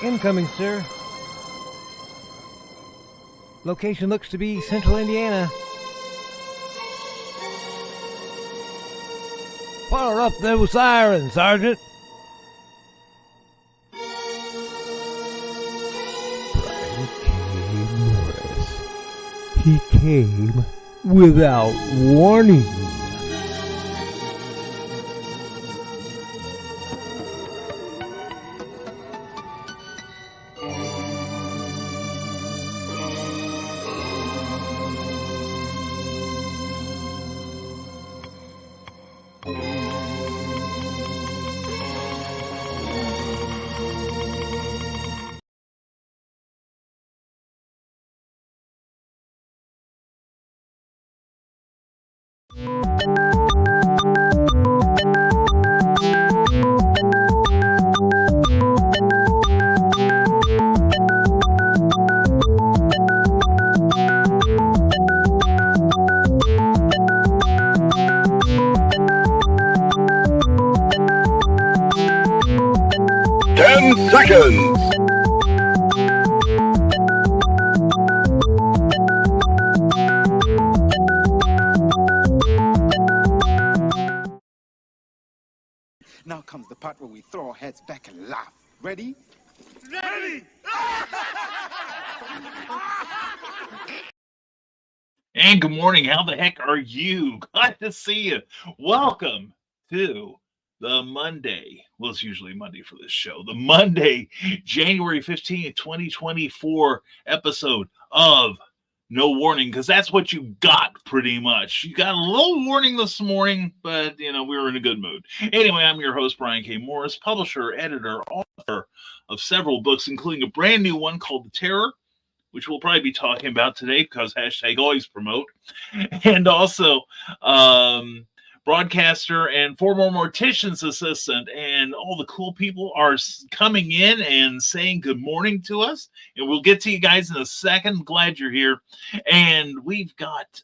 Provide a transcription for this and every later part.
Incoming, sir. Location looks to be Central Indiana. Fire up those sirens, Sergeant. Brian K. Morris. He came without warning. Seconds. Now comes the part where we throw our heads back and laugh. Ready? Ready! And good morning. How the heck are you? Glad to see you. Welcome to the Monday. Well, it's usually Monday for this show. The Monday, January 15th, 2024 episode of No Warning, because that's what you got pretty much. You got a little warning this morning, but, we were in a good mood. Anyway, I'm your host, Brian K. Morris, publisher, editor, author of several books, including a brand new one called The Terror, which we'll probably be talking about today because hashtag always promote. And also, broadcaster and former mortician's assistant, and all the cool people are coming in and saying good morning to us, and we'll get to you guys in a second. Glad you're here. And we've got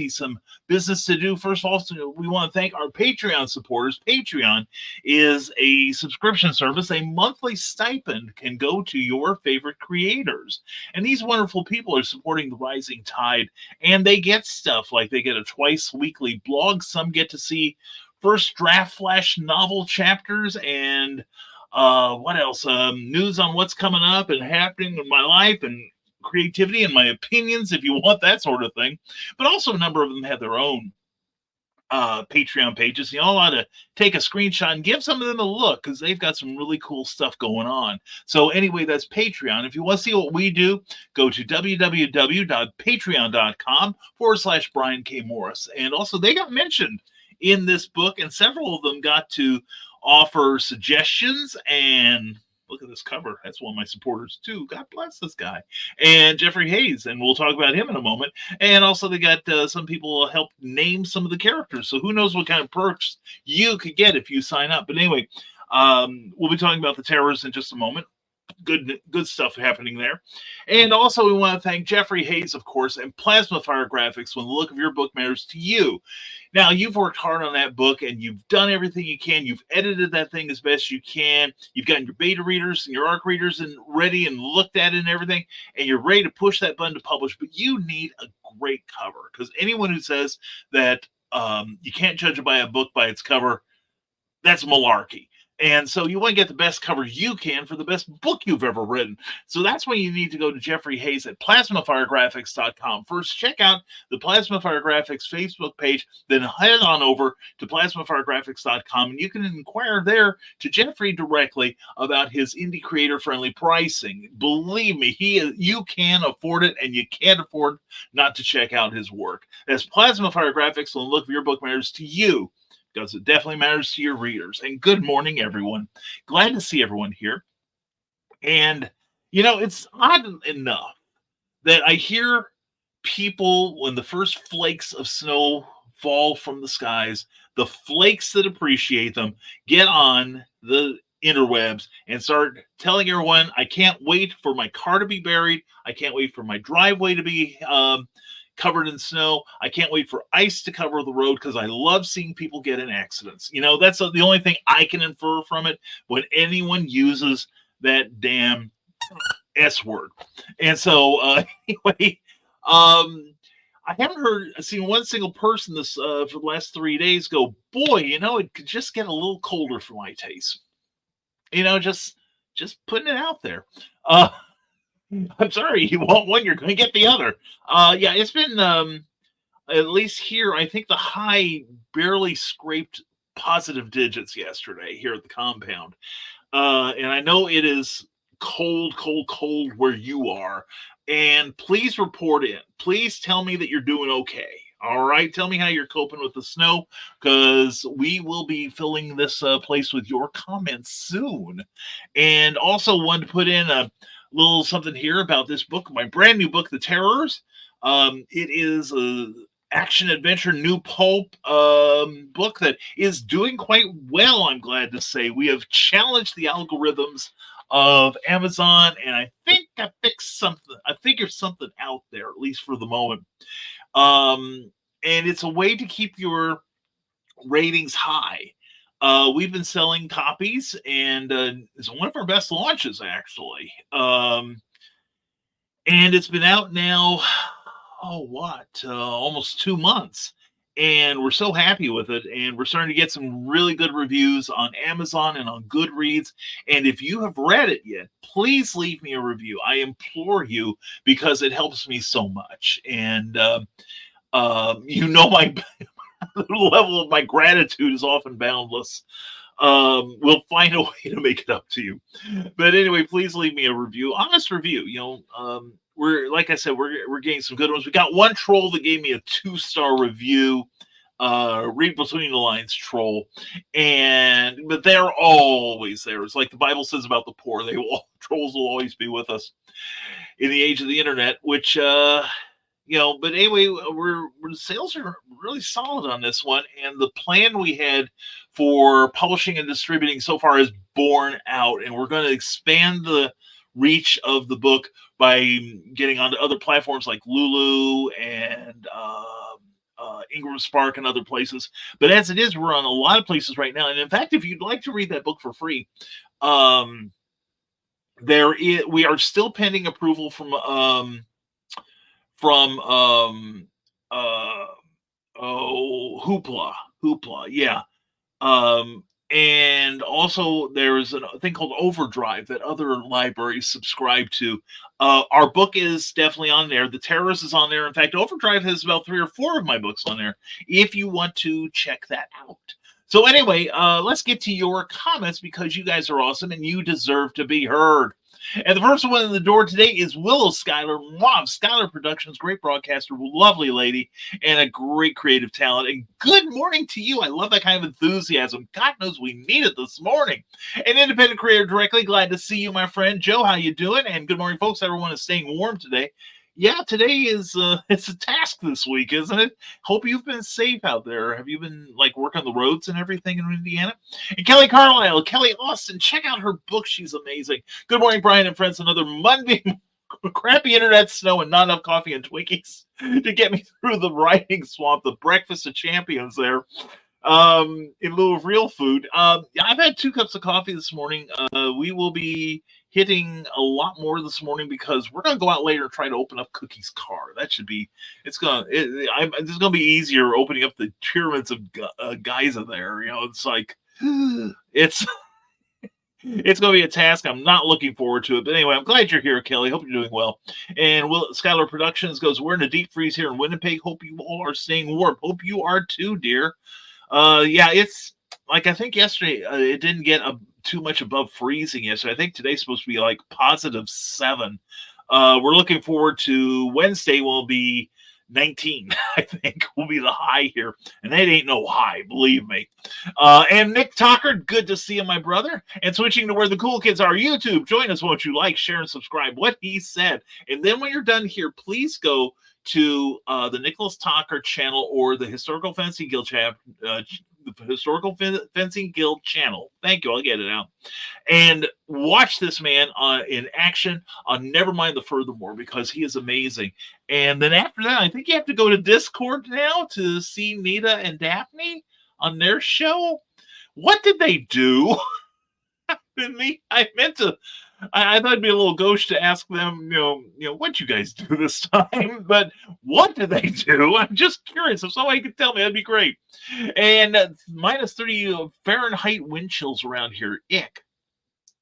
some business to do. First of all, we want to thank our Patreon supporters. Patreon is a subscription service. A monthly stipend can go to your favorite creators, and these wonderful people are supporting the rising tide, and they get stuff like they get a twice weekly blog. Some get to see first draft flash novel chapters, and what else? News on what's coming up and happening in my life, and creativity and my opinions, if you want that sort of thing. But also a number of them have their own Patreon pages. You all ought to take a screenshot and give some of them a look, because they've got some really cool stuff going on. So anyway, that's Patreon. If you want to see what we do, go to www.patreon.com/Brian K. Morris. And also, they got mentioned in this book, and several of them got to offer suggestions. And look at this cover. That's one of my supporters too. God bless this guy. And Jeffrey Hayes, and we'll talk about him in a moment. And also they got some people help name some of the characters. So who knows what kind of perks you could get if you sign up. But anyway, we'll be talking about the terrorists in just a moment. Good stuff happening there. And also we want to thank Jeffrey Hayes, of course, and Plasma Fire Graphics when the look of your book matters to you. Now, you've worked hard on that book, and you've done everything you can. You've edited that thing as best you can. You've gotten your beta readers and your ARC readers and ready and looked at it and everything, and you're ready to push that button to publish. But you need a great cover, because anyone who says that you can't judge by a book by its cover, that's malarkey. And so you want to get the best cover you can for the best book you've ever written. So that's when you need to go to Jeffrey Hayes at plasmafiregraphics.com. First, check out the Plasma Fire Graphics Facebook page, then head on over to plasmafiregraphics.com, and you can inquire there to Jeffrey directly about his indie creator-friendly pricing. Believe me, you can afford it, and you can't afford not to check out his work. That's Plasma Fire Graphics, and the look of your book matters to you, because it definitely matters to your readers. And good morning, everyone. Glad to see everyone here. And, it's odd enough that I hear people, when the first flakes of snow fall from the skies, the flakes that appreciate them get on the interwebs and start telling everyone, I can't wait for my car to be buried. I can't wait for my driveway to be covered in snow. I can't wait for ice to cover the road, because I love seeing people get in accidents. That's the only thing I can infer from it. When anyone uses that damn S word. And so anyway, I haven't seen one single person this for the last 3 days go, boy, it could just get a little colder for my taste. Just putting it out there. I'm sorry, you want one, you're going to get the other. Yeah, it's been at least here. I think the high barely scraped positive digits yesterday here at the compound, and I know it is cold, cold, cold where you are. And please report in. Please tell me that you're doing okay. All right, tell me how you're coping with the snow, because we will be filling this place with your comments soon. And also wanted to put in a little something here about this book, my brand new book, The Terrors. It is a action adventure new pulp book that is doing quite well, I'm glad to say. We have challenged the algorithms of Amazon, and I think I fixed something. I figured something out there, at least for the moment. And it's a way to keep your ratings high. We've been selling copies, and it's one of our best launches, actually. And it's been out now, almost 2 months. And we're so happy with it. And we're starting to get some really good reviews on Amazon and on Goodreads. And if you have read it yet, please leave me a review. I implore you, because it helps me so much. And my the level of my gratitude is often boundless. We'll find a way to make it up to you. But anyway, please leave me a review, honest review. We're, like I said, we're getting some good ones. We got one troll that gave me a 2-star review. Read between the lines troll, but they're always there. It's like the Bible says about the poor. Trolls will always be with us in the age of the internet, which but anyway, the sales are really solid on this one, and the plan we had for publishing and distributing so far is borne out, and we're going to expand the reach of the book by getting onto other platforms like Lulu and Ingram Spark and other places. But as it is, we're on a lot of places right now. And in fact, if you'd like to read that book for free, we are still pending approval from Hoopla, yeah. And also there's a thing called Overdrive that other libraries subscribe to. Our book is definitely on there. The Terrorist is on there. In fact, Overdrive has about 3 or 4 of my books on there, if you want to check that out. So anyway, let's get to your comments, because you guys are awesome and you deserve to be heard. And the first one in the door today is Willow Schuyler, mom, Schuyler Productions, great broadcaster, lovely lady, and a great creative talent. And good morning to you. I love that kind of enthusiasm. God knows we need it this morning. An independent creator directly, glad to see you, my friend. Joe, how you doing? And good morning, folks. Everyone is staying warm today. Yeah, today is it's a task this week, isn't it? Hope you've been safe out there. Have you been working the roads and everything in Indiana? And Kelly Carlisle, Kelly Austin, check out her book. She's amazing. Good morning, Brian and friends. Another Monday, crappy internet, snow, and not enough coffee and Twinkies to get me through the writing swamp. The breakfast of champions there. In lieu of real food. I've had 2 cups of coffee this morning. We will be hitting a lot more this morning, because we're going to go out later and try to open up Cookie's car. That should be, it's going to be easier opening up the pyramids of Giza there. It's like, it's going to be a task. I'm not looking forward to it. But anyway, I'm glad you're here, Kelly. Hope you're doing well. And Schuyler Productions goes, we're in a deep freeze here in Winnipeg. Hope you all are staying warm. Hope you are too, dear. Yeah, it's like, I think yesterday it didn't get too much above freezing yesterday. I think today's supposed to be +7. We're looking forward to Wednesday. Will be 19, I think, will be the high here, and that ain't no high, believe me. And Nick Tucker, good to see you, my brother. And switching to where the cool kids are, YouTube, join us, won't you? Like, share, and subscribe. What he said. And then when you're done here, please go to the Nicholas Tucker channel or the Historical Fencing Guild Historical Fencing Guild channel. Thank you. I'll get it out. And watch this man in action on Nevermind the Furthermore, because he is amazing. And then after that, I think you have to go to Discord now to see Nita and Daphne on their show. What did they do? I meant to I thought it'd be a little gauche to ask them, what you guys do this time, but what do they do? I'm just curious. If somebody could tell me, that'd be great. And minus 30 Fahrenheit wind chills around here. Ick.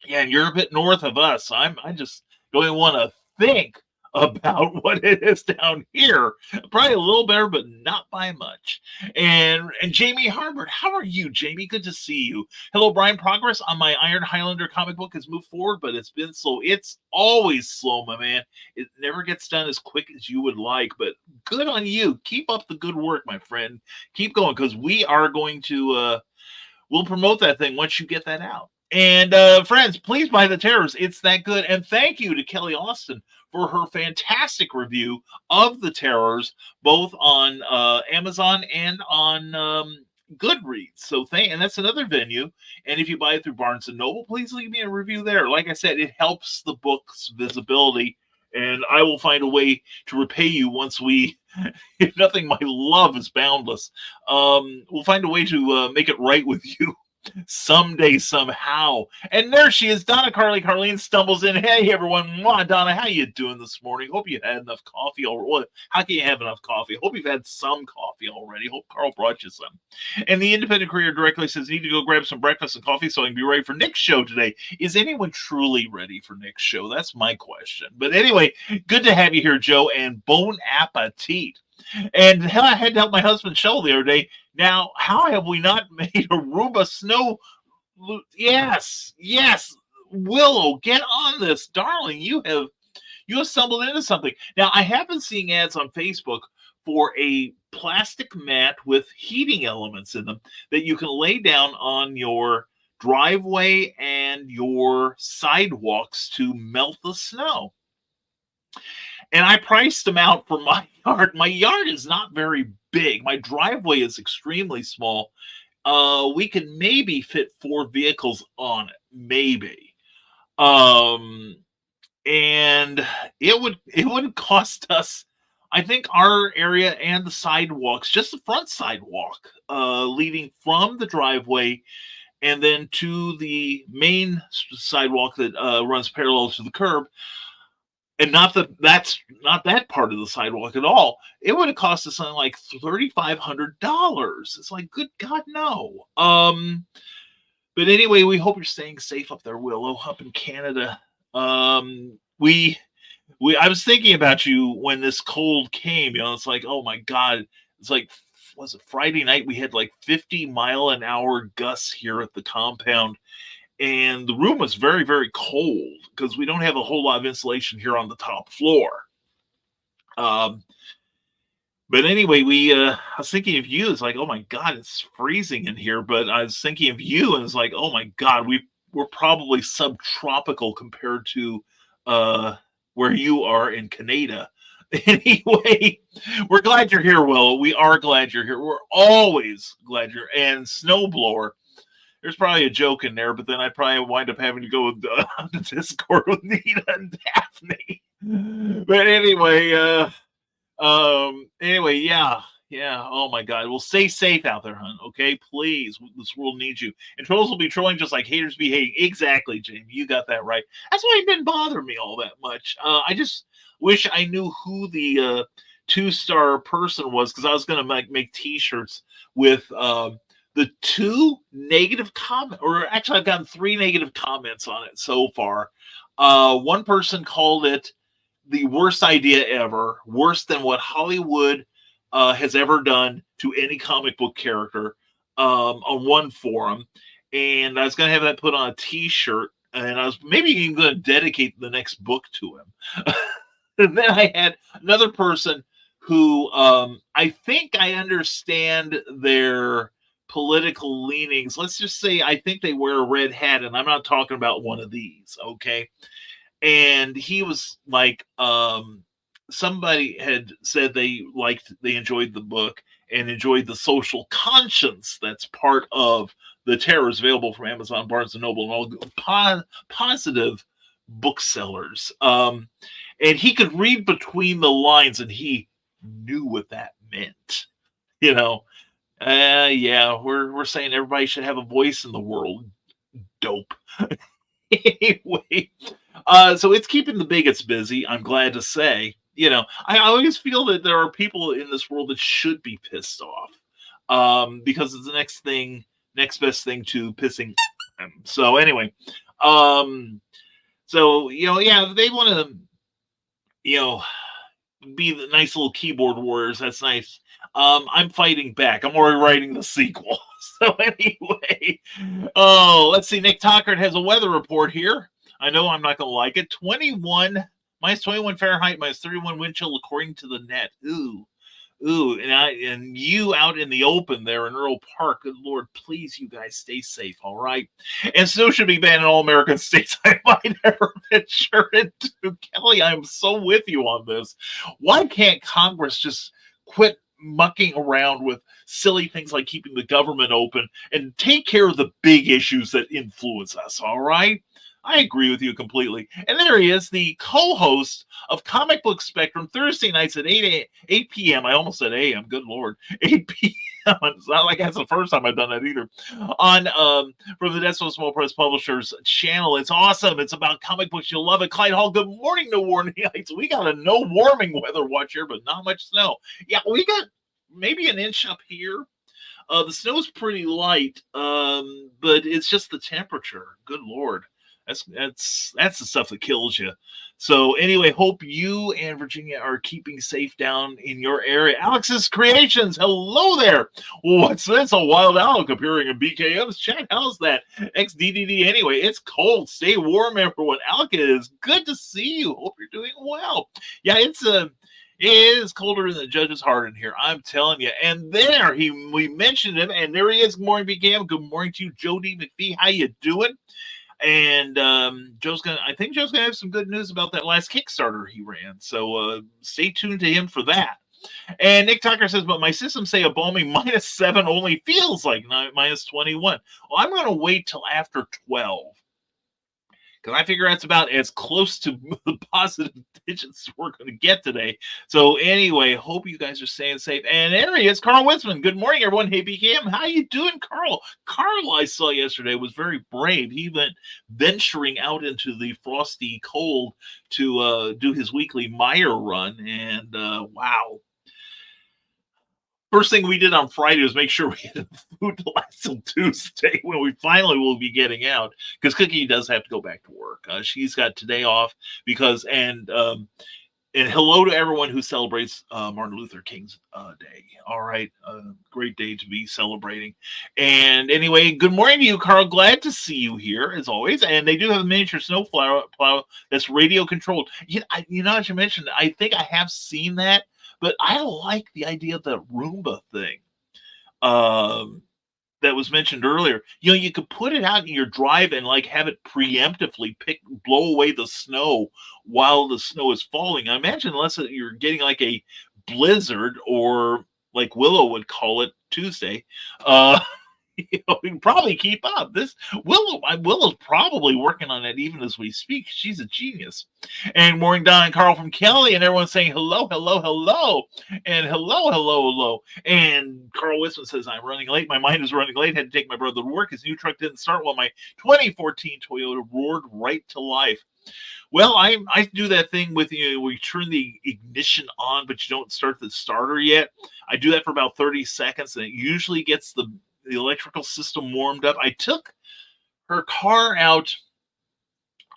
Yeah, and you're a bit north of us. I just don't even want to think about what it is down here. Probably a little better, but not by much. And Jamie Harbert, how are you, Jamie? Good to see you. Hello, Brian. Progress on my Iron Highlander comic book has moved forward, but it's been slow. It's always slow, my man. It never gets done as quick as you would like, but good on you. Keep up the good work, my friend. Keep going, because we are going to we'll promote that thing once you get that out. And friends, please buy the Terrors. It's that good. And thank you to Kelly Austin for her fantastic review of the Terrors, both on Amazon and on Goodreads. So and that's another venue. And if you buy it through Barnes and Noble, please leave me a review there. Like I said, it helps the book's visibility. And I will find a way to repay you once we, if nothing, my love is boundless. We'll find a way to make it right with you someday, somehow. And there she is, Donna Carly. Carlene stumbles in. Hey, everyone. Mwah, Donna, how you doing this morning? Hope you had enough coffee. Well, how can you have enough coffee? Hope you've had some coffee already. Hope Carl brought you some. And the Independent Courier directly says, need to go grab some breakfast and coffee so I can be ready for Nick's show today. Is anyone truly ready for Nick's show? That's my question. But anyway, good to have you here, Joe, and bon appetit. And hell, I had to help my husband shovel the other day. Now, how have we not made Aruba snow? Yes. Willow, get on this, darling. You have stumbled into something. Now, I have been seeing ads on Facebook for a plastic mat with heating elements in them that you can lay down on your driveway and your sidewalks to melt the snow. And I priced them out for my yard. My yard is not very big. My driveway is extremely small. We can maybe fit 4 vehicles on it, maybe. And it would cost us, I think, our area and the sidewalks, just the front sidewalk, leading from the driveway and then to the main sidewalk that runs parallel to the curb. And that's not that part of the sidewalk at all. It would have cost us something like $3,500. It's like, good God, no. But anyway, we hope you're staying safe up there, Willow, up in Canada. I was thinking about you when this cold came. It's like, oh my God. It's like, was it Friday night? We had like 50-mile-an-hour gusts here at the compound. And the room was very, very cold because we don't have a whole lot of insulation here on the top floor. But anyway, I was thinking of you. It's like, oh my God, it's freezing in here. But I was thinking of you, and it's like, oh my God, we're probably subtropical compared to where you are in Canada. Anyway, we're glad you're here, Will. We are glad you're here. We're always glad you're. And Snowblower. There's probably a joke in there, but then I'd probably wind up having to go with the Discord with Nina and Daphne. But anyway, yeah. Oh my God. Well, stay safe out there, hon. Okay, please. This world needs you. And trolls will be trolling just like haters be hating. Exactly, Jamie. You got that right. That's why it didn't bother me all that much. I just wish I knew who the 2-star person was, because I was gonna make T-shirts with the 2 negative comments, or actually I've gotten 3 negative comments on it so far. One person called it the worst idea ever, worse than what Hollywood has ever done to any comic book character on one forum. And I was going to have that put on a T-shirt, and I was maybe even going to dedicate the next book to him. And then I had another person who I think I understand their political leanings. Let's just say I think they wear a red hat, and I'm not talking about one of these, okay? And he was like, somebody had said they enjoyed the book and enjoyed the social conscience that's part of the Terrors, available from Amazon, Barnes & Noble, and all positive booksellers. And he could read between the lines, and he knew what that meant, yeah, we're saying everybody should have a voice in the world. Dope. Anyway, So it's keeping the bigots busy. I'm glad to say. I always feel that there are people in this world that should be pissed off, because it's the next best thing to pissing them. So anyway, um, so yeah, if they want to, you know, be the nice little keyboard warriors. That's nice. I'm fighting back. I'm already writing the sequel. So anyway, let's see. Nick Tockert has a weather report here. I know I'm not going to like it. 21 minus 21 Fahrenheit, minus 31 wind chill, according to the net. Ooh, and you out in the open there in Earl Park. Good Lord, please, you guys stay safe, all right? And snow should be banned in all American states. I might ever venture into. Kelly, I'm so with you on this. Why can't Congress just quit mucking around with silly things like keeping the government open and take care of the big issues that influence us, all right? I agree with you completely. And there he is, the co-host of Comic Book Spectrum, Thursday nights at 8 p.m. I almost said a.m. Good Lord. 8 p.m. It's not like that's the first time I've done that either. On from the Dead So Small Press Publishers channel. It's awesome. It's about comic books. You'll love it. Clyde Hall, good morning, no warning lights. We got a no warming weather watch here, but not much snow. Yeah, we got maybe an inch up here. The snow's pretty light, but it's just the temperature. Good Lord. That's the stuff that kills you. So anyway, hope you and Virginia are keeping safe down in your area. Alex's Creations, hello there. What's this? A wild owl appearing in BKM's chat. How's that? XDDD. Anyway, it's cold. Stay warm, everyone. Alec, it is good to see you. Hope you're doing well. Yeah, it is colder than the judge's heart in here. I'm telling you. And there we mentioned him, and there he is. Good morning, BKM. Good morning to you, Jody McPhee. How you doing? And I think Joe's gonna have some good news about that last Kickstarter he ran. So stay tuned to him for that. And Nick Tucker says, but my systems say a balmy -7 only feels like -21. Well, I'm gonna wait till after 12. Because I figure that's about as close to the positive digits we're going to get today. So anyway, hope you guys are staying safe. And there he is, Carl Winsman. Good morning, everyone. Hey, BKM, how you doing, Carl? Carl, I saw yesterday, was very brave. He went venturing out into the frosty cold to do his weekly Meyer run. And wow. First thing we did on Friday was make sure we had food to last till Tuesday when we finally will be getting out, because Cookie does have to go back to work. She's got today off because, and hello to everyone who celebrates Martin Luther King's Day. All right, great day to be celebrating. And anyway, good morning to you, Carl. Glad to see you here as always. And they do have a miniature snow plow that's radio controlled. As you mentioned, I think I have seen that. But I like the idea of the Roomba thing that was mentioned earlier. You could put it out in your drive and like have it preemptively blow away the snow while the snow is falling. I imagine unless you're getting like a blizzard, or like Willow would call it, Tuesday. We can probably keep up. Willow's probably working on it even as we speak. She's a genius. And morning, Don and Carl from Kelly, and everyone's saying hello, hello, hello, and hello, hello, hello. And Carl Wisman says, I'm running late. My mind is running late. Had to take my brother to work. His new truck didn't start while my 2014 Toyota roared right to life. Well, I do that thing with where you turn the ignition on, but you don't start the starter yet. I do that for about 30 seconds, and it usually gets the electrical system warmed up. I took her car out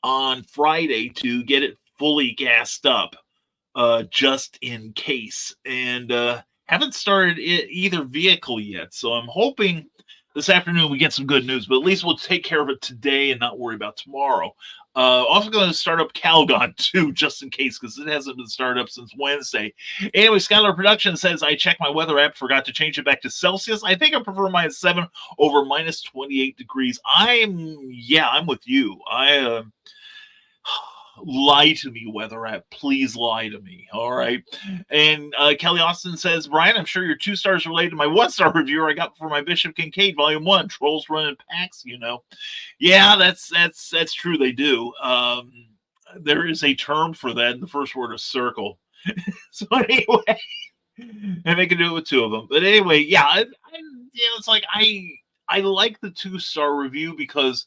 on Friday to get it fully gassed up, just in case, and haven't started either vehicle yet. So I'm hoping this afternoon we get some good news, but at least we'll take care of it today and not worry about tomorrow. Also going to start up Calgon too, just in case, because it hasn't been started up since Wednesday. Anyway, Skylar Production says, I checked my weather app, forgot to change it back to Celsius. I think I prefer -7 over -28 degrees. I'm with you. Lie to me, weather app. Please lie to me. All right. And Kelly Austin says, Brian, I'm sure your 2 stars related to my 1-star review I got for my Bishop Kincaid Volume 1. Trolls run in packs, Yeah, that's true. They do. There is a term for that, and the first word is circle. So anyway, and they can do it with 2 of them. But anyway, yeah, it's like I like the 2-star review because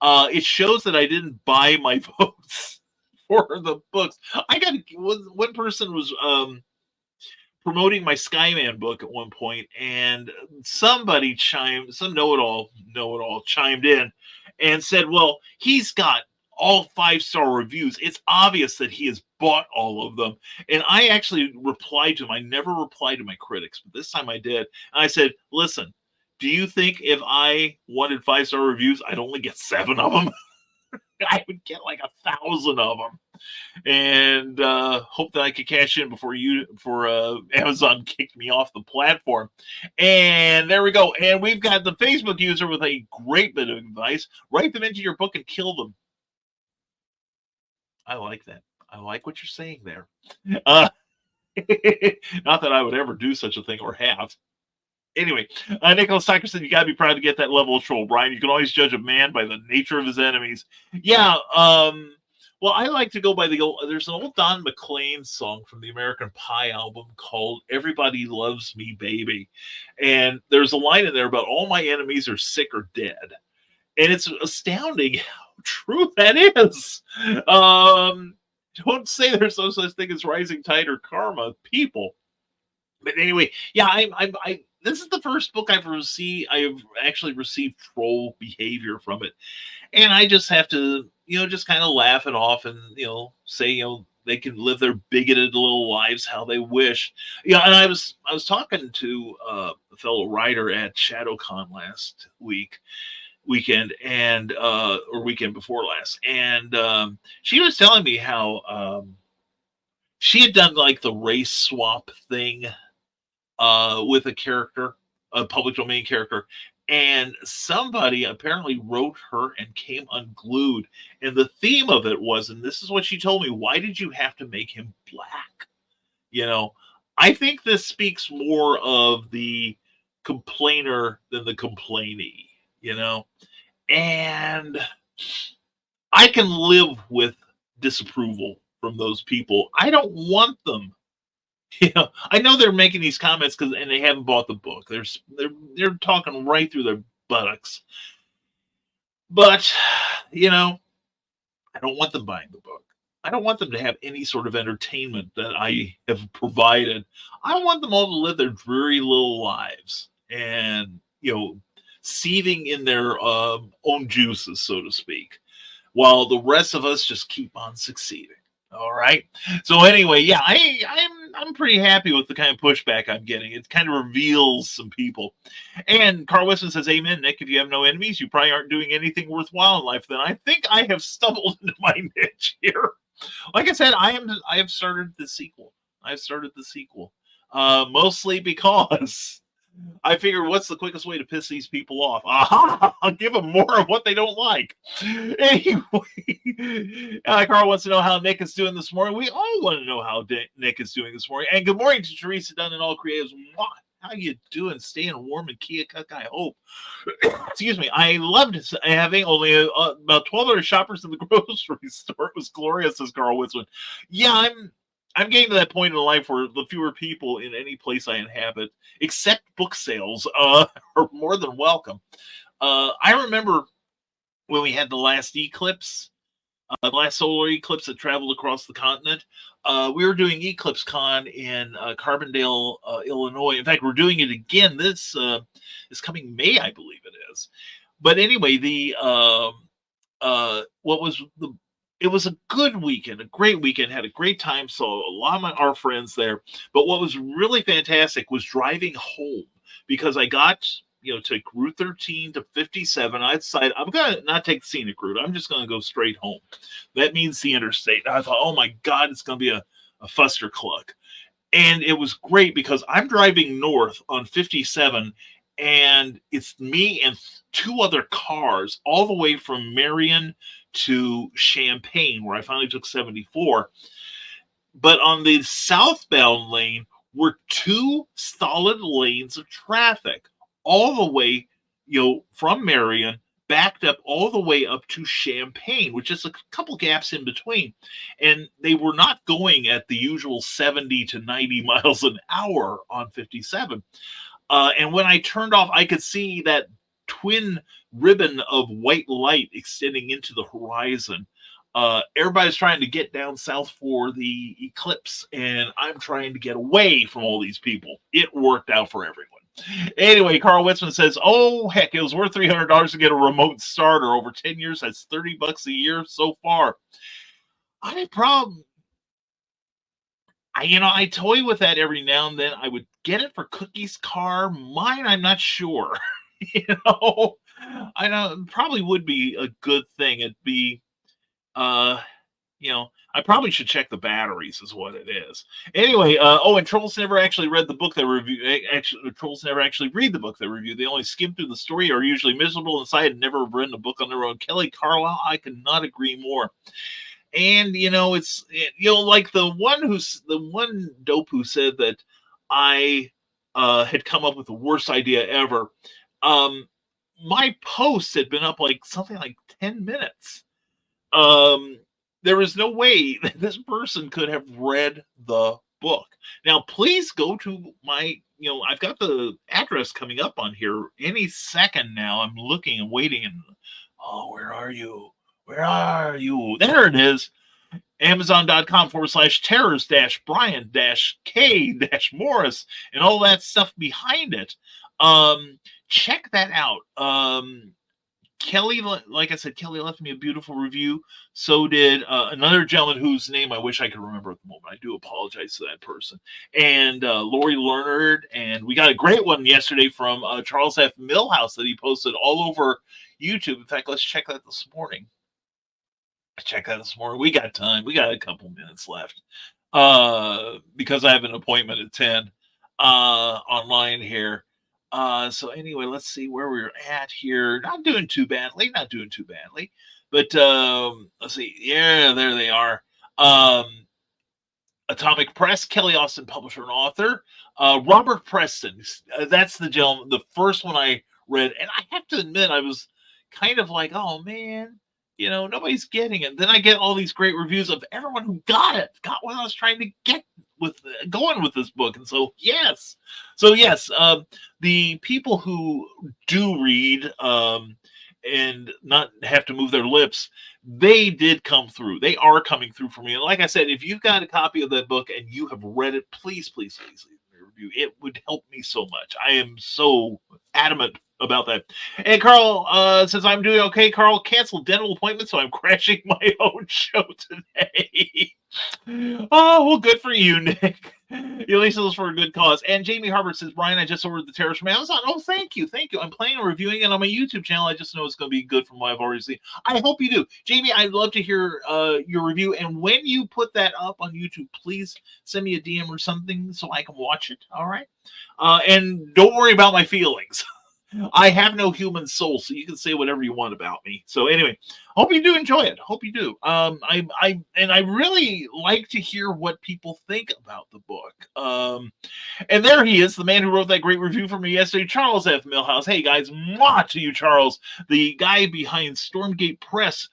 it shows that I didn't buy my vote. notes for the books. I got one person was promoting my Skyman book at one point, and some know-it-all chimed in and said, "Well, he's got all 5-star reviews. It's obvious that he has bought all of them." And I actually replied to him. I never reply to my critics, but this time I did. And I said, "Listen, do you think if I wanted 5-star reviews, I'd only get 7 of them? I would get like 1,000 of them." And hope that I could cash in before Amazon kicked me off the platform. And there we go. And we've got the Facebook user with a great bit of advice. Write them into your book and kill them. I like that. I like what you're saying there. Uh, not that I would ever do such a thing or have. Anyway, Nicholas Tucker said, "You got to be proud to get that level of troll, Brian. You can always judge a man by the nature of his enemies." Yeah, well, I like to go by there's an old Don McLean song from the American Pie album called "Everybody Loves Me, Baby." And there's a line in there about all my enemies are sick or dead. And it's astounding how true that is. Don't say there's no such thing as rising tide or karma, people. But anyway, yeah, I this is the first book I've actually received troll behavior from it. And I just have to, just kind of laugh it off and, say, they can live their bigoted little lives how they wish. Yeah, and I was talking to a fellow writer at ShadowCon last weekend, and or weekend before last, and she was telling me how she had done like the race swap thing with a public domain character, and somebody apparently wrote her and came unglued. And the theme of it was, and this is what she told me, "Why did you have to make him black?" I think this speaks more of the complainer than the complainee, and I can live with disapproval from those people. I don't want them. I know they're making these comments and they haven't bought the book. They're talking right through their buttocks. But, I don't want them buying the book. I don't want them to have any sort of entertainment that I have provided. I want them all to live their dreary little lives and, seething in their own juices, so to speak, while the rest of us just keep on succeeding. All right. So anyway, yeah, I'm pretty happy with the kind of pushback I'm getting. It kind of reveals some people. And Carl Weston says, "Amen, Nick. If you have no enemies, you probably aren't doing anything worthwhile in life." Then I think I have stumbled into my niche here. Like I said, I have started the sequel. Mostly because I figured, what's the quickest way to piss these people off? Aha! I'll give them more of what they don't like. Anyway, Carl wants to know how Nick is doing this morning. We all want to know how Nick is doing this morning. And good morning to Teresa Dunn and all creatives. How you doing? Staying warm in Keokuk, I hope. Excuse me. I loved having only about 1,200 shoppers in the grocery store. It was glorious, says Carl Witzman. Yeah, I'm getting to that point in life where the fewer people in any place I inhabit, except book sales, are more than welcome. I remember when we had the last eclipse, the last solar eclipse that traveled across the continent. We were doing Eclipse Con in Carbondale, Illinois. In fact, we're doing it again this coming May, I believe it is. But anyway, it was a good weekend, a great weekend, had a great time. Saw a lot of our friends there. But what was really fantastic was driving home, because I got, take Route 13 to 57. I decided I'm going to not take the scenic route. I'm just going to go straight home. That means the interstate. And I thought, oh my God, it's going to be a fustercluck. And it was great because I'm driving north on 57, and it's me and 2 other cars all the way from Marion to Champaign, where I finally took 74. But on the southbound lane were 2 solid lanes of traffic all the way, from Marion, backed up all the way up to Champaign, which is a couple gaps in between. And they were not going at the usual 70 to 90 miles an hour on 57. And when I turned off, I could see that twin ribbon of white light extending into the horizon. Everybody's trying to get down south for the eclipse, and I'm trying to get away from all these people. It worked out for everyone. Anyway, Carl Witzman says, "Oh heck, it was worth $300 to get a remote starter. Over 10 years, that's $30 a year so far." I problem. I toy with that every now and then. I would get it for Cookie's car. Mine, I'm not sure. you know, I know it probably would be a good thing. It'd be, uh, I probably should check the batteries, is what it is. Anyway, and Trolls never actually read the book they review. Actually, Trolls never actually read the book they review. They only skim through the story, are usually miserable inside, and never have written a book on their own. Kelly Carlisle, I could not agree more. And it's like the one dope who said that I had come up with the worst idea ever. My post had been up like something like 10 minutes. There is no way that this person could have read the book. Now, please go to my, I've got the address coming up on here any second now. I'm looking and waiting, and where are you? Where are you? There it is. Amazon.com/terrors-Brian-K-Morris and all that stuff behind it. Check that out. Kelly, like I said, Kelly left me a beautiful review. So did another gentleman whose name I wish I could remember at the moment. I do apologize to that person. And Lori Lerner. And we got a great one yesterday from Charles F. Millhouse that he posted all over YouTube. In fact, let's check that this morning. We got time. We got a couple minutes left because I have an appointment at 10 online here. So anyway, let's see where we're at here. Not doing too badly. But let's see. Yeah, there they are. Atomic Press, Kelly Austin, publisher and author. Robert Preston. That's the gentleman, the first one I read. And I have to admit, I was kind of like, oh man, nobody's getting it. Then I get all these great reviews of everyone who got what I was trying to get going with this book. And so yes, the people who do read and not have to move their lips, they did come through. They are coming through for me. And like I said, if you've got a copy of that book and you have read it, please leave me a review. It would help me so much. I am so adamant about that. And Carl says, I'm doing okay. Carl canceled dental appointment, so I'm crashing my own show today. Oh, well, good for you, Nick. At least it was for a good cause. And Jamie Harbert says, Brian, I just ordered the Terrors from Amazon. Oh, thank you. I'm planning on reviewing it on my YouTube channel. I just know it's going to be good from what I've already seen. I hope you do. Jamie, I'd love to hear your review. And when you put that up on YouTube, please send me a DM or something so I can watch it. All right? And don't worry about my feelings. I have no human soul, so you can say whatever you want about me. So anyway, hope you do enjoy it. Hope you do. I really like to hear what people think about the book. And there he is, the man who wrote that great review for me yesterday, Charles F. Millhouse. Hey guys, mwah to you, Charles, the guy behind Stormgate Press,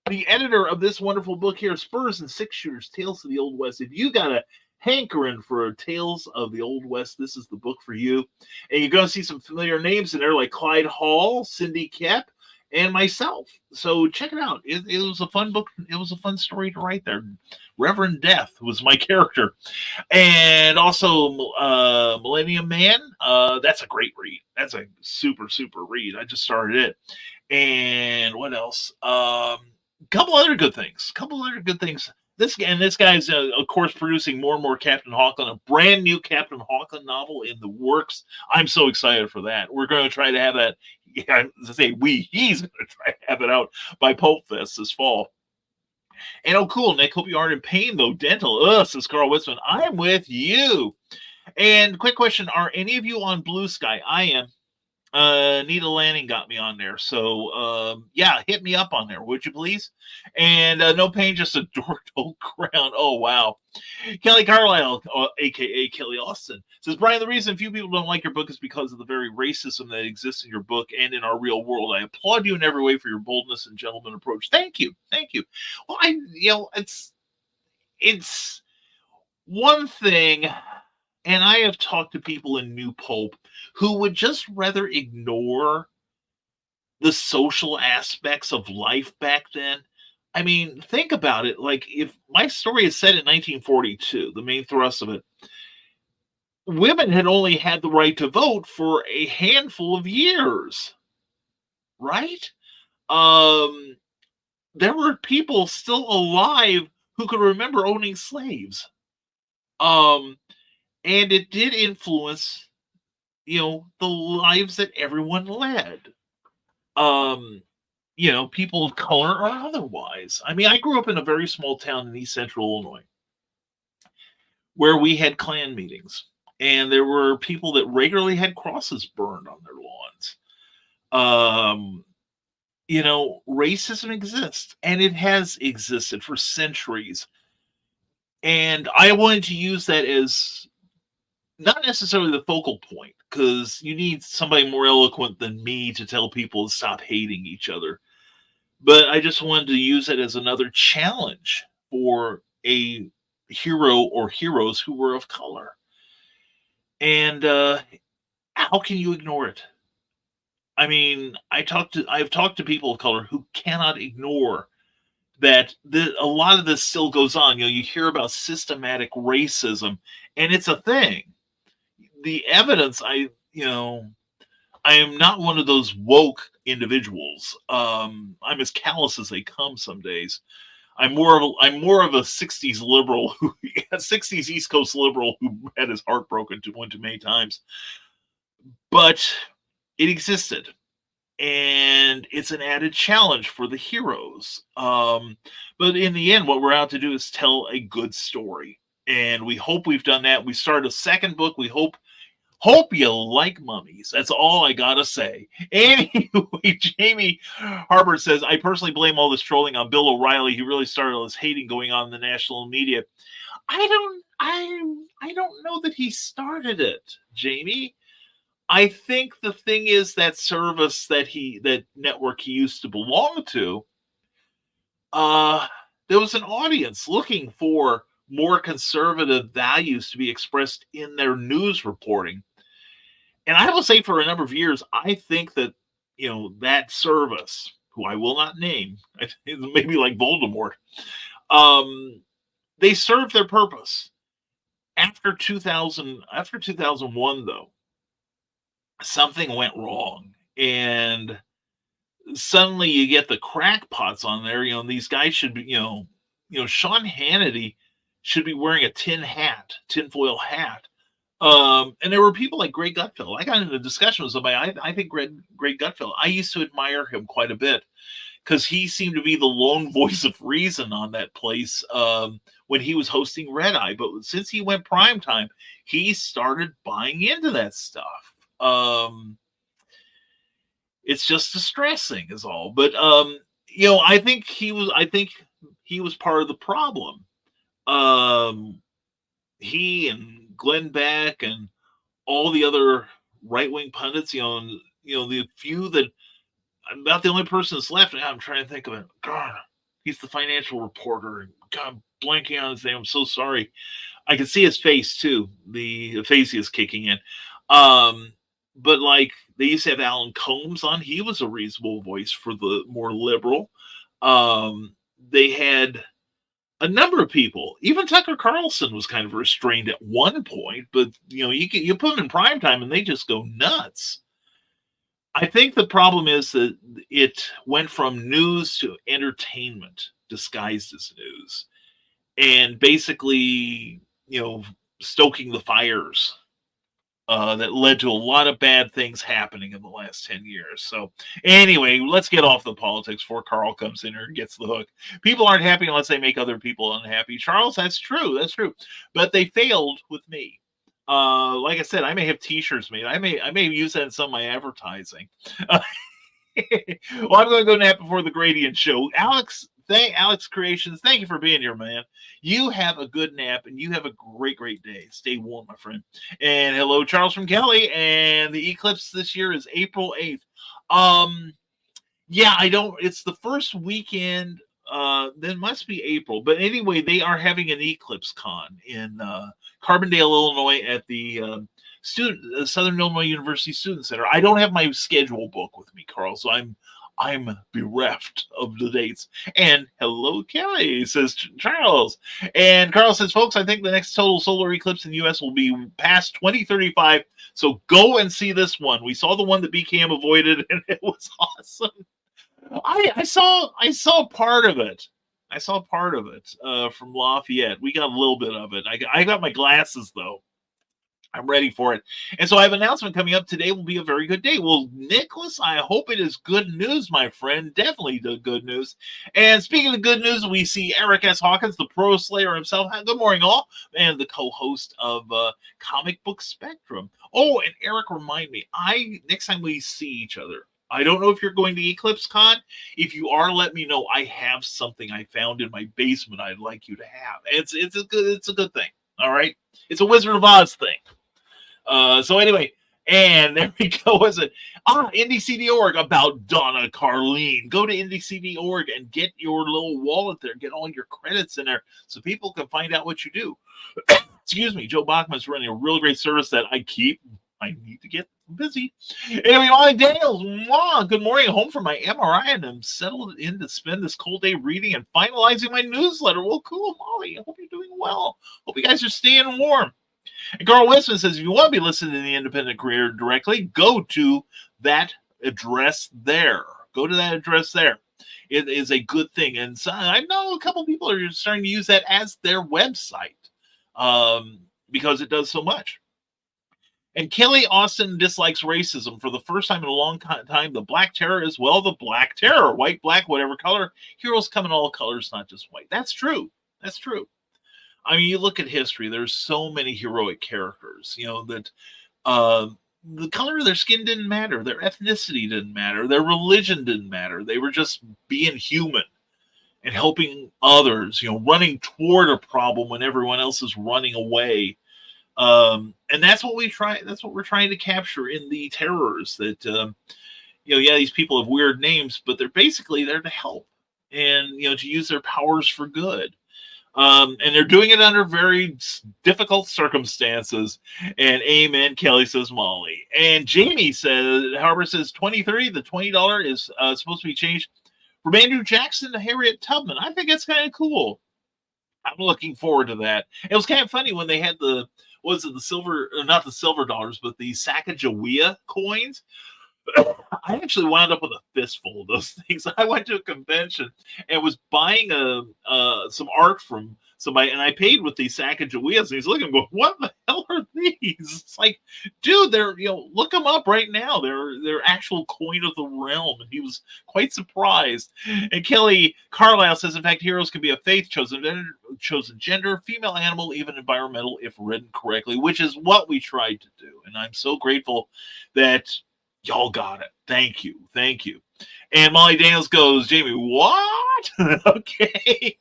the editor of this wonderful book here, Spurs and Six Shooters, Tales of the Old West. If you got a hankering for Tales of the Old West, this is the book for you. And you're going to see some familiar names in there like Clyde Hall, Cindy Kep, and myself. So check it out. It was a fun book. It was a fun story to write there. Reverend Death was my character. And also Millennium Man. That's a great read. That's a super, super read. I just started it. And what else? Couple other good things. This guy's, of course, producing more and more Captain Hawkland, a brand new Captain Hawkland novel in the works. I'm so excited for that. We're going to try to have that. Yeah, he's going to try to have it out by Pulp Fest this fall. And oh, cool, Nick. Hope you aren't in pain, though. Dental. Says Carl Witzman. I'm with you. And quick question. Are any of you on Blue Sky? I am. Nita Lanning got me on there, so yeah, hit me up on there, would you please? And no pain, just a dorked old crown. Oh wow. Kelly Carlisle, aka Kelly Austin, says, Brian, the reason few people don't like your book is because of the very racism that exists in your book and in our real world. I applaud you in every way for your boldness and gentleman approach. Thank you. Well, it's one thing. And I have talked to people in New Pope who would just rather ignore the social aspects of life back then. I mean, think about it. Like, if my story is set in 1942, the main thrust of it, women had only had the right to vote for a handful of years, right? Um, there were people still alive who could remember owning slaves. Um, and it did influence, the lives that everyone led. Um, people of color or otherwise. I mean, I grew up in a very small town in East Central Illinois where we had Klan meetings, and there were people that regularly had crosses burned on their lawns. Um, racism exists, and it has existed for centuries. And I wanted to use that as not necessarily the focal point, because you need somebody more eloquent than me to tell people to stop hating each other. But I just wanted to use it as another challenge for a hero or heroes who were of color. And how can you ignore it? I mean, I've talked to people of color who cannot ignore that a lot of this still goes on. You hear about systematic racism, and it's a thing. The evidence, I am not one of those woke individuals. I'm as callous as they come some days. I'm more of a '60s liberal who '60s East Coast liberal who had his heart broken one too many times. But it existed, and it's an added challenge for the heroes. But in the end, what we're out to do is tell a good story, and we hope we've done that. We started a second book. We hope you like mummies. That's all I gotta say. Anyway, Jamie Harbert says, I personally blame all this trolling on Bill O'Reilly. He really started all this hating going on in the national media. I don't know that he started it, Jamie. I think the thing is that service that network he used to belong to, there was an audience looking for more conservative values to be expressed in their news reporting. And I will say, for a number of years, I think that, that service, who I will not name, maybe like Voldemort, they served their purpose. After 2001, though, something went wrong. And suddenly you get the crackpots on there. These guys should be, Sean Hannity should be wearing a tinfoil hat. And there were people like Greg Gutfeld. I got into a discussion with somebody. I think Greg Gutfeld, I used to admire him quite a bit because he seemed to be the lone voice of reason on that place when he was hosting Red Eye. But since he went primetime, he started buying into that stuff. It's just distressing, is all. But I think he was part of the problem. He and Glenn Beck and all the other right-wing pundits, the few that, about the only person that's left. I'm trying to think of it. God, he's the financial reporter. God, blanking on his name. I'm so sorry. I can see his face too. The aphasia is kicking in. But like, they used to have Alan Combs on. He was a reasonable voice for the more liberal. They had a number of people. Even Tucker Carlson was kind of restrained at one point, but you put them in prime time and they just go nuts. I think the problem is that it went from news to entertainment disguised as news, and basically, stoking the fires that led to a lot of bad things happening in the last 10 years. So anyway, let's get off the politics before Carl comes in here and gets the hook. People aren't happy unless they make other people unhappy. Charles, that's true. But they failed with me. Like I said, I may have t-shirts made. I may use that in some of my advertising. Well, I'm going to go nap before the Gradient Show. Alex Creations, thank you for being here, man. You have a good nap, and you have a great day. Stay warm, my friend. And hello, Charles from Kelly. And the eclipse this year is April 8th. Yeah, it's the first weekend. Then must be April. But anyway, they are having an eclipse con in Carbondale, Illinois, at the Southern Illinois University Student Center. I don't have my schedule book with me, Carl, so I'm bereft of the dates. And hello, Kelly, says Charles. And Carl says, folks, I think the next total solar eclipse in the U.S. will be past 2035. So go and see this one. We saw the one that BKM avoided, and it was awesome. I saw part of it. I saw part of it from Lafayette. We got a little bit of it. I got my glasses though. I'm ready for it. And so I have an announcement coming up. Today will be a very good day. Well, Nicholas, I hope it is good news, my friend. Definitely the good news. And speaking of good news, we see Eric S. Hawkins, the pro slayer himself. Good morning, all. And the co-host of Comic Book Spectrum. Oh, and Eric, remind me, next time we see each other, I don't know if you're going to Eclipse Con. If you are, let me know. I have something I found in my basement I'd like you to have. It's a good thing. All right. It's a Wizard of Oz thing. So anyway, and there we go. Was it IndieCD.org about Donna Carlene? Go to IndieCD.org and get your little wallet there. Get all your credits in there so people can find out what you do. Excuse me. Joe Bachman's running a really great service that I need to get busy. Anyway, Molly Daniels, good morning. Home from my MRI, and I'm settled in to spend this cold day reading and finalizing my newsletter. Well, cool, Molly. I hope you're doing well. Hope you guys are staying warm. And Carl Westman says, if you want to be listening to the Independent Creator directly, go to that address there. Go to that address there. It is a good thing. And so I know a couple people are starting to use that as their website because it does so much. And Kelly Austin dislikes racism. For the first time in a long time, the Black Terror is, well, the Black Terror. White, black, whatever color. Heroes come in all colors, not just white. That's true. That's true. I mean, you look at history, there's so many heroic characters, that the color of their skin didn't matter. Their ethnicity didn't matter. Their religion didn't matter. They were just being human and helping others, running toward a problem when everyone else is running away. And that's what we're trying to capture in the terrors that, these people have weird names, but they're basically there to help and, to use their powers for good. And they're doing it under very difficult circumstances. And amen, Kelly says Molly. And Jamie says, Harbor says 2030, the $20 is supposed to be changed from Andrew Jackson to Harriet Tubman. I think that's kind of cool. I'm looking forward to that. It was kind of funny when they had the silver, not the silver dollars, but the Sacagawea coins. I actually wound up with a fistful of those things. I went to a convention and was buying some art from somebody, and I paid with these Sacagaweas. And he's looking and going, "What the hell are these?" It's like, dude, they're look them up right now. They're actual coin of the realm. And he was quite surprised. And Kelly Carlisle says, in fact, heroes can be a faith, chosen gender, female, animal, even environmental, if written correctly, which is what we tried to do. And I'm so grateful that y'all got it. Thank you. And Molly Daniels goes, Jamie, what? Okay.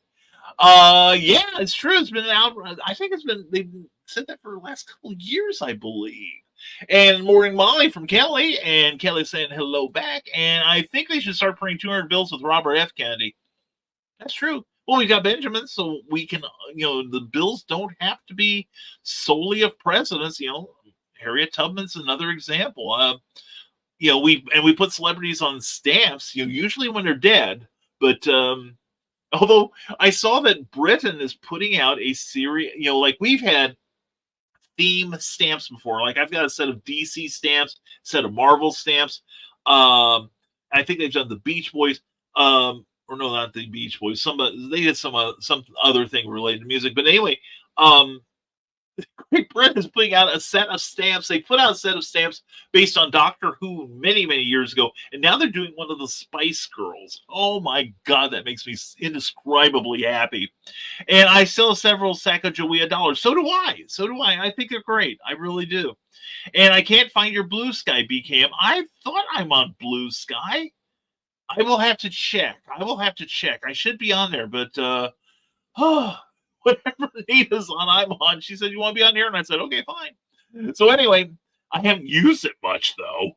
Yeah, it's true. It's been out. I think they've said that for the last couple of years, I believe. And Morning Molly from Kelly, and Kelly saying hello back. And I think they should start printing 200 bills with Robert F. Kennedy. That's true. Well, we got Benjamin, so we can, the bills don't have to be solely of presidents. Harriet Tubman's another example. We put celebrities on stamps, usually when they're dead. But although I saw that Britain is putting out a series, like we've had theme stamps before. Like I've got a set of DC stamps, set of Marvel stamps. I think they've done the Beach Boys. Or no, not the Beach Boys. They did some other thing related to music. But anyway, Great Britain is putting out a set of stamps. They put out a set of stamps based on Doctor Who many, many years ago. And now they're doing one of the Spice Girls. Oh my God, that makes me indescribably happy. And I still have several Sacagawea dollars. So do I. I think they're great. I really do. And I can't find your Blue Sky, BKM. I thought I'm on Blue Sky. I will have to check. I should be on there, but whatever Nita's on, I'm on. She said, you want to be on here? And I said, okay, fine. So anyway, I haven't used it much, though.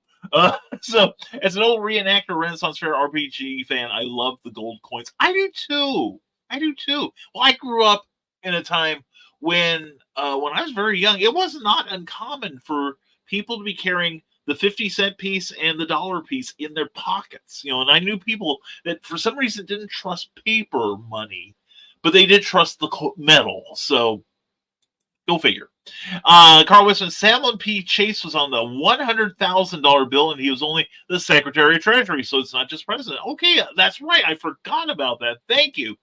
So as an old reenactor Renaissance Fair RPG fan, I love the gold coins. I do too. Well, I grew up in a time when I was very young, it was not uncommon for people to be carrying the 50-cent piece and the dollar piece in their pockets. And I knew people that for some reason didn't trust paper money, but they did trust the metal. So go figure. Carl Wisman, Salmon P. Chase was on the $100,000 bill, and he was only the Secretary of Treasury, so it's not just president. Okay, that's right. I forgot about that. Thank you.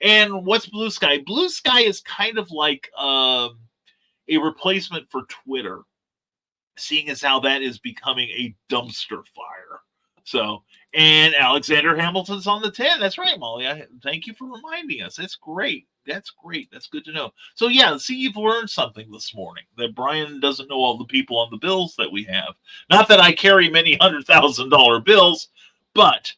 And what's Blue Sky? Blue Sky is kind of like a replacement for Twitter, seeing as how that is becoming a dumpster fire. So, and Alexander Hamilton's on the 10. That's right, Molly. Thank you for reminding us. That's great. That's great. That's good to know. So, yeah, see, you've learned something this morning, that Brian doesn't know all the people on the bills that we have. Not that I carry many $100,000 bills, but,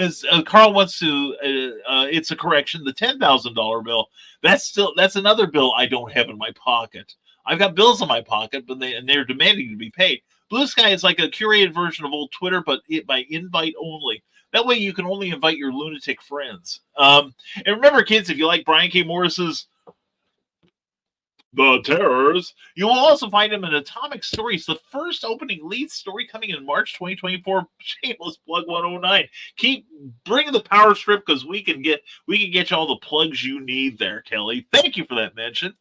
as Carl wants to, it's a correction, the $10,000 bill, that's another bill I don't have in my pocket. I've got bills in my pocket, but they're demanding to be paid. Blue Sky is like a curated version of old Twitter, but by invite only. That way you can only invite your lunatic friends. And remember, kids, if you like Brian K. Morris's The Terrors, you will also find him in Atomic Stories, the first opening lead story coming in March 2024. Shameless plug 109. Keep bringing the power strip because we can get you all the plugs you need there, Kelly. Thank you for that mention.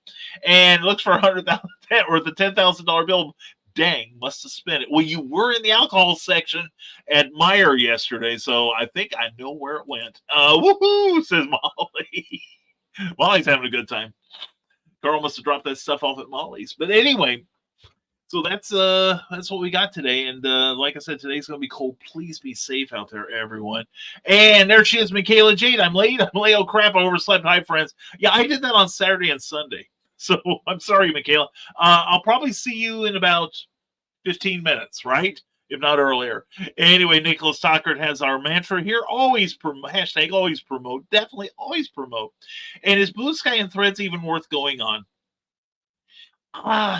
And looks for $100,000 or the $10,000 bill. Dang, must have spent it. Well, you were in the alcohol section at Meyer yesterday, so I think I know where it went. Woohoo, says Molly. Molly's having a good time. Carl must have dropped that stuff off at Molly's. But anyway, so that's what we got today. And like I said, today's going to be cold. Please be safe out there, everyone. And there she is, Michaela Jade. I'm late. Oh, crap. I overslept. Hi, friends. Yeah, I did that on Saturday and Sunday. So I'm sorry, Michaela. I'll probably see you in about 15 minutes, right? If not earlier. Anyway, Nicholas Stockard has our mantra here. Always hashtag always promote. Definitely always promote. And is Blue Sky and Threads even worth going on?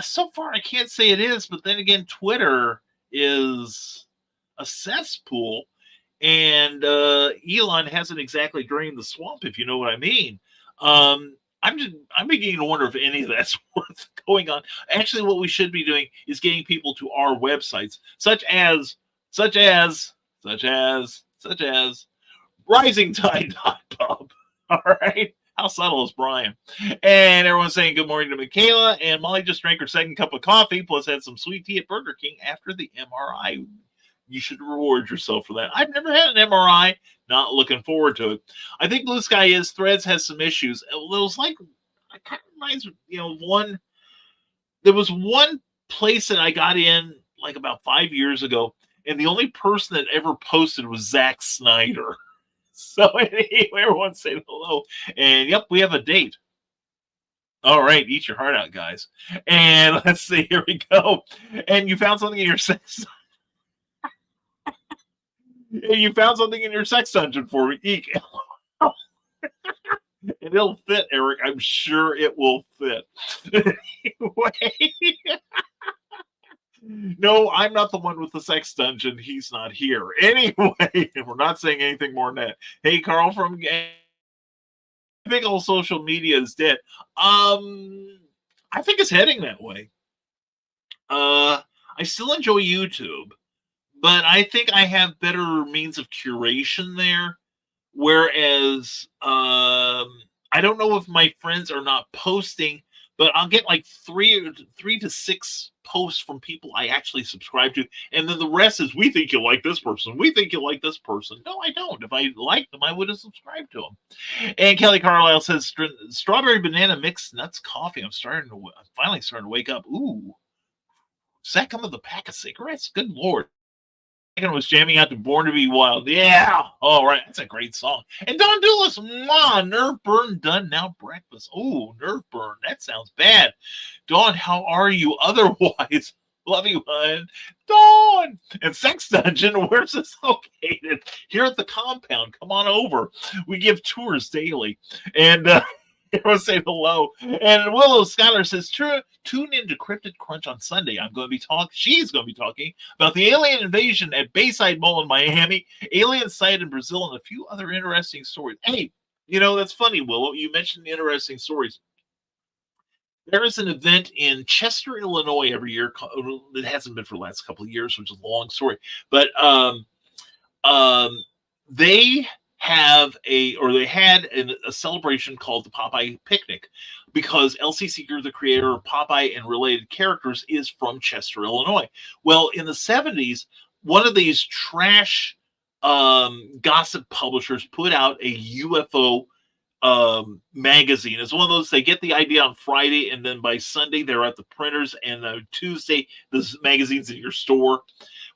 So far, I can't say it is. But then again, Twitter is a cesspool. And Elon hasn't exactly drained the swamp, if you know what I mean. I'm beginning to wonder if any of that's worth going on. Actually, what we should be doing is getting people to our websites, such as risingtide.pub. All right. How subtle is Brian? And everyone's saying good morning to Michaela. And Molly just drank her second cup of coffee, plus had some sweet tea at Burger King after the MRI. You should reward yourself for that. I've never had an MRI. Not looking forward to it. I think Blue Sky is. Threads has some issues. It was like, it kind of reminds me, there was one place that I got in like about 5 years ago, and the only person that ever posted was Zack Snyder. So anyway, everyone say hello. And yep, we have a date. All right, eat your heart out, guys. And let's see, here we go. And you found something in your sex. You found something in your sex dungeon for me. Eek. And it'll fit, Eric. I'm sure it will fit. Anyway. No, I'm not the one with the sex dungeon. He's not here. Anyway, we're not saying anything more than that. Hey, Carl from I think all social media is dead. I think it's heading that way. I still enjoy YouTube. But I think I have better means of curation there. Whereas I don't know if my friends are not posting, but I'll get like three to six posts from people I actually subscribe to. And then the rest is, we think you like this person. We think you like this person. No, I don't. If I liked them, I would have subscribed to them. And Kelly Carlisle says, strawberry banana mixed nuts coffee. I'm finally starting to wake up. Ooh. Does that come with a pack of cigarettes? Good Lord. Was jamming out to Born to Be Wild. Yeah. All right. That's a great song. And Don Dulles, nerve burn done now breakfast. Oh, nerve burn. That sounds bad. Dawn, how are you otherwise? Love you, hun. Dawn. And Sex Dungeon, where's this located? Here at the compound. Come on over. We give tours daily. And everyone say hello. And Willow Schuyler says, tune in to Cryptid Crunch on Sunday. She's going to be talking about the alien invasion at Bayside Mall in Miami, alien sighted in Brazil, and a few other interesting stories. Hey, that's funny, Willow. You mentioned the interesting stories. There is an event in Chester, Illinois every year. It hasn't been for the last couple of years, which is a long story. But um, they they had a celebration called the Popeye Picnic, because L.C. Seeger, the creator of Popeye and related characters, is from Chester, Illinois. Well, in the 70s, one of these trash gossip publishers put out a UFO magazine. It's one of those, they get the idea on Friday, and then by Sunday they're at the printers, and Tuesday this magazine's in your store.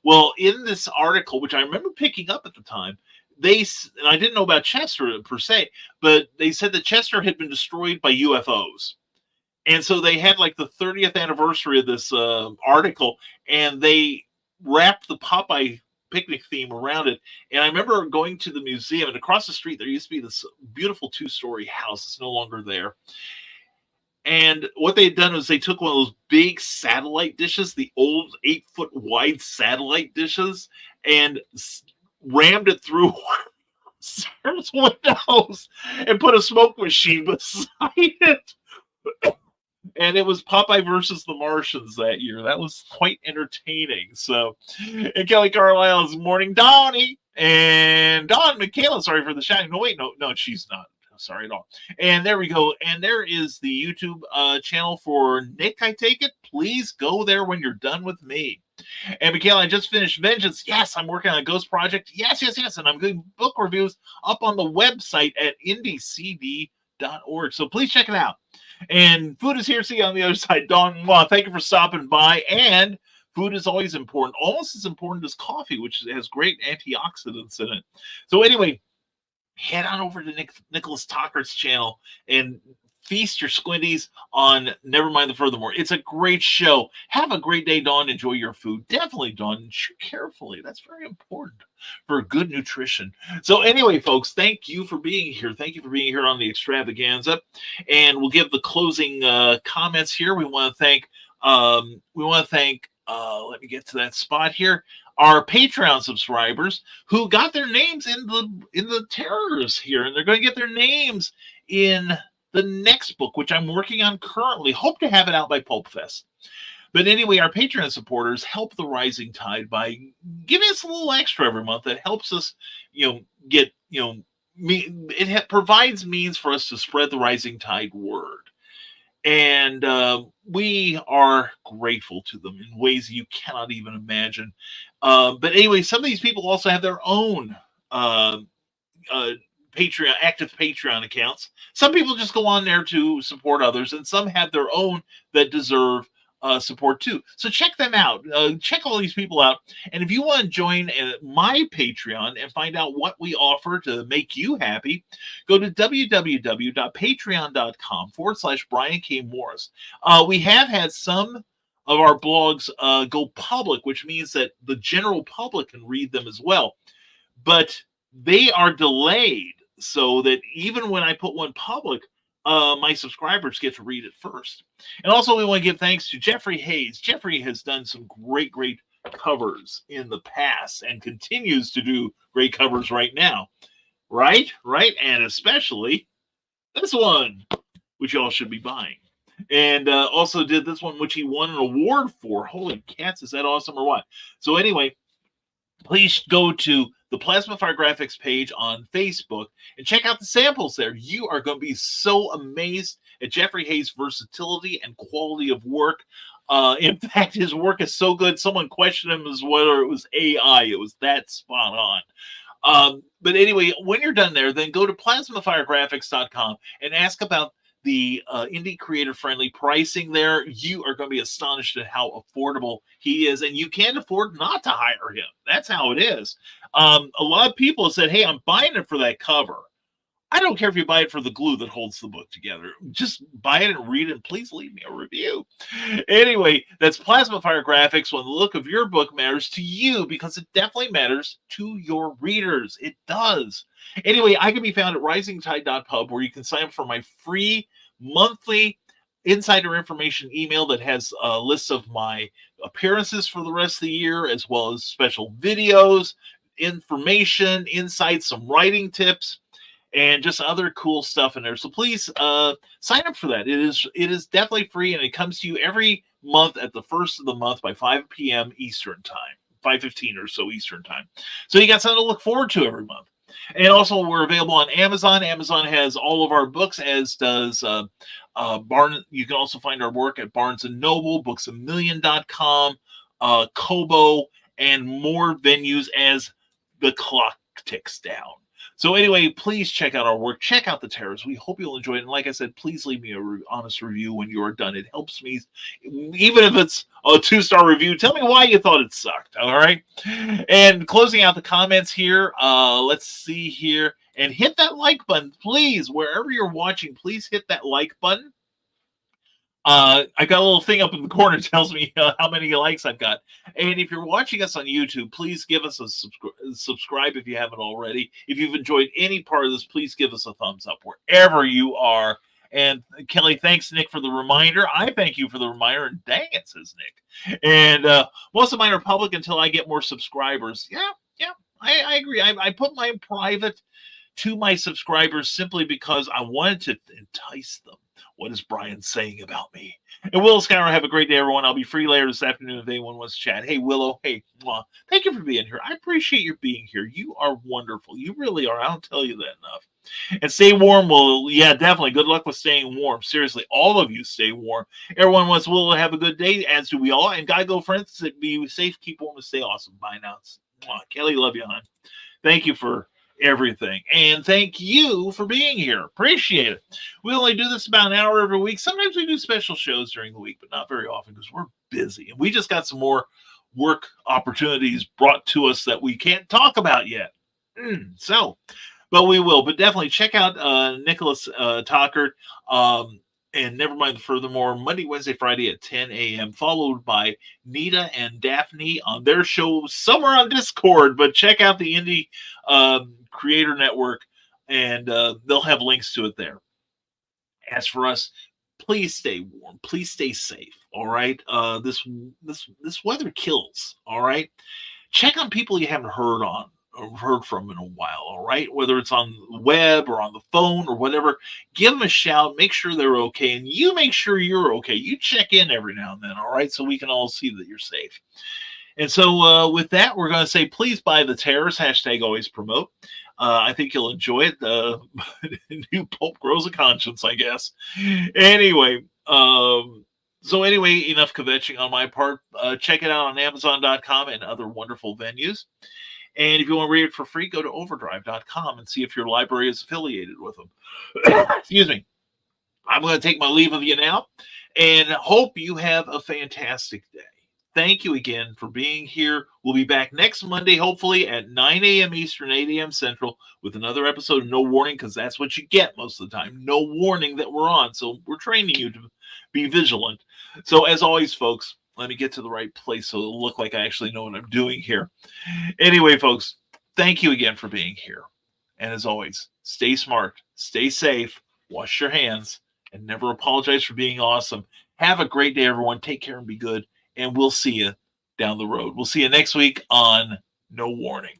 Well, in this article, which I remember picking up at the time, and I didn't know about Chester per se, but they said that Chester had been destroyed by UFOs. And so they had like the 30th anniversary of this article, and they wrapped the Popeye picnic theme around it. And I remember going to the museum, and across the street there used to be this beautiful 2-story house. It's no longer there. And what they had done was they took one of those big satellite dishes, the old 8-foot wide satellite dishes, and rammed it through Sarah's windows and put a smoke machine beside it. And it was Popeye versus the Martians that year. That was quite entertaining. So, and Kelly Carlisle's morning, Donnie, and Dawn Michaela. Sorry for the shouting. No, she's not. Sorry at all. And there we go. And there is the YouTube channel for Nick, I take it. Please go there when you're done with me. And Michaela, I just finished Vengeance. Yes, I'm working on a ghost project. Yes. And I'm doing book reviews up on the website at indiecd.org. So please check it out. And food is here. See you on the other side. Dawn, thank you for stopping by. And food is always important, almost as important as coffee, which has great antioxidants in it. So anyway, head on over to Nicholas Tockert's channel and feast your squinties on Nevermind the Furthermore. It's a great show. Have a great day, Dawn. Enjoy your food. Definitely, Dawn. Chew carefully. That's very important for good nutrition. So anyway, folks, thank you for being here. Thank you for being here on the extravaganza. And we'll give the closing comments here. We want to thank, let me get to that spot here, our Patreon subscribers who got their names in the terrors here, and they're going to get their names in the next book, which I'm working on currently. Hope to have it out by Pulp Fest. But anyway, our Patreon supporters help the rising tide by giving us a little extra every month. That helps us, it provides means for us to spread the rising tide word. And we are grateful to them in ways you cannot even imagine. But anyway, some of these people also have their own active Patreon accounts. Some people just go on there to support others, and some have their own that deserve support too. So check them out. Check all these people out. And if you want to join my Patreon and find out what we offer to make you happy, go to www.patreon.com/Brian K. Morris. We have had some of our blogs go public, which means that the general public can read them as well. But they are delayed, so that even when I put one public, my subscribers get to read it first. And also, we want to give thanks to Jeffrey Hayes. Jeffrey has done some great covers in the past and continues to do great covers right now. Right? And especially this one, which y'all should be buying. And also did this one, which he won an award for. Holy cats, is that awesome or what? So anyway, please go to the Plasma Fire Graphics page on Facebook and check out the samples there. You are going to be so amazed at Jeffrey Hayes' versatility and quality of work. In fact, his work is so good, someone questioned him as whether it was AI. It was that spot on. But anyway, when you're done there, then go to plasmafiregraphics.com and ask about the indie creator-friendly pricing there. You are going to be astonished at how affordable he is, and you can't afford not to hire him. That's how it is. A lot of people have said, hey, I'm buying it for that cover. I don't care if you buy it for the glue that holds the book together. Just buy it and read it, and please leave me a review. Anyway, that's Plasma Fire Graphics, when the look of your book matters to you, because it definitely matters to your readers. It does. Anyway, I can be found at risingtide.pub, where you can sign up for my free monthly insider information email that has a list of my appearances for the rest of the year, as well as special videos, information, insights, some writing tips. and just other cool stuff in there. So please sign up for that. It is definitely free, and it comes to you every month at the first of the month by 5 p.m. Eastern time, 5:15 or so Eastern time. So you got something to look forward to every month. And also, we're available on Amazon. Amazon has all of our books, as does Barnes. You can also find our work at Barnes and Noble, BooksAMillion.com, Kobo, and more venues as the clock ticks down. So anyway, please check out our work. Check out the Terrors. We hope you'll enjoy it. And like I said, please leave me a honest review when you are done. It helps me, even if it's a 2-star review. Tell me why you thought it sucked. All right. And closing out the comments here, let's see here. And hit that like button, please. Wherever you're watching, please hit that like button. I got a little thing up in the corner that tells me how many likes I've got. And if you're watching us on YouTube, please give us a subscribe if you haven't already. If you've enjoyed any part of this, please give us a thumbs up wherever you are. And Kelly, thanks, Nick, for the reminder. I thank you for the reminder. And dang it, says Nick. And most of mine are public until I get more subscribers. Yeah, I agree. I put mine private to my subscribers simply because I wanted to entice them. What is Brian saying about me? And Willow Skyler, have a great day, everyone. I'll be free later this afternoon if anyone wants to chat. Hey, Willow. Hey, thank you for being here. I appreciate your being here. You are wonderful. You really are. I don't tell you that enough. And stay warm, Willow. Yeah, definitely. Good luck with staying warm. Seriously, all of you stay warm. Everyone wants Willow to have a good day, as do we all. And God go, friends. Be safe, keep warm, and stay awesome. Bye now. Kelly, love you, hon. Thank you for everything, and thank you for being here. Appreciate it. We only do this about an hour every week. Sometimes we do special shows during the week, but not very often because we're busy, and we just got some more work opportunities brought to us that we can't talk about yet. But we will. But definitely check out Nicholas Tockert, and never mind. Furthermore, Monday, Wednesday, Friday at 10 a.m., followed by Nita and Daphne on their show somewhere on Discord. But check out the Indie Creator Network, and they'll have links to it there. As for us, please stay warm. Please stay safe. All right. This weather kills. All right. Check on people you haven't heard from in a while. All right. Whether it's on the web or on the phone or whatever, give them a shout. Make sure they're okay, and you make sure you're okay. You check in every now and then. All right. So we can all see that you're safe. And so with that, we're going to say, please buy the Terrors, #always promote. I think you'll enjoy it. New Pope grows a conscience, I guess. Anyway, enough kvetching on my part. Check it out on Amazon.com and other wonderful venues. And if you want to read it for free, go to overdrive.com and see if your library is affiliated with them. Excuse me. I'm going to take my leave of you now and hope you have a fantastic day. Thank you again for being here. We'll be back next Monday, hopefully at 9 a.m. Eastern, 8 a.m. Central, with another episode of No Warning, because that's what you get most of the time. No warning that we're on. So we're training you to be vigilant. So as always, folks, let me get to the right place so it'll look like I actually know what I'm doing here. Anyway, folks, thank you again for being here. And as always, stay smart, stay safe, wash your hands, and never apologize for being awesome. Have a great day, everyone. Take care and be good. And we'll see you down the road. We'll see you next week on No Warning.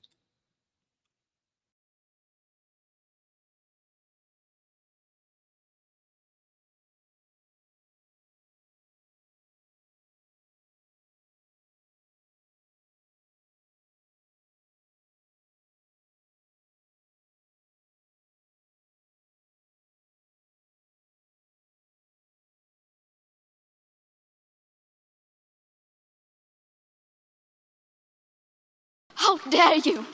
How dare you!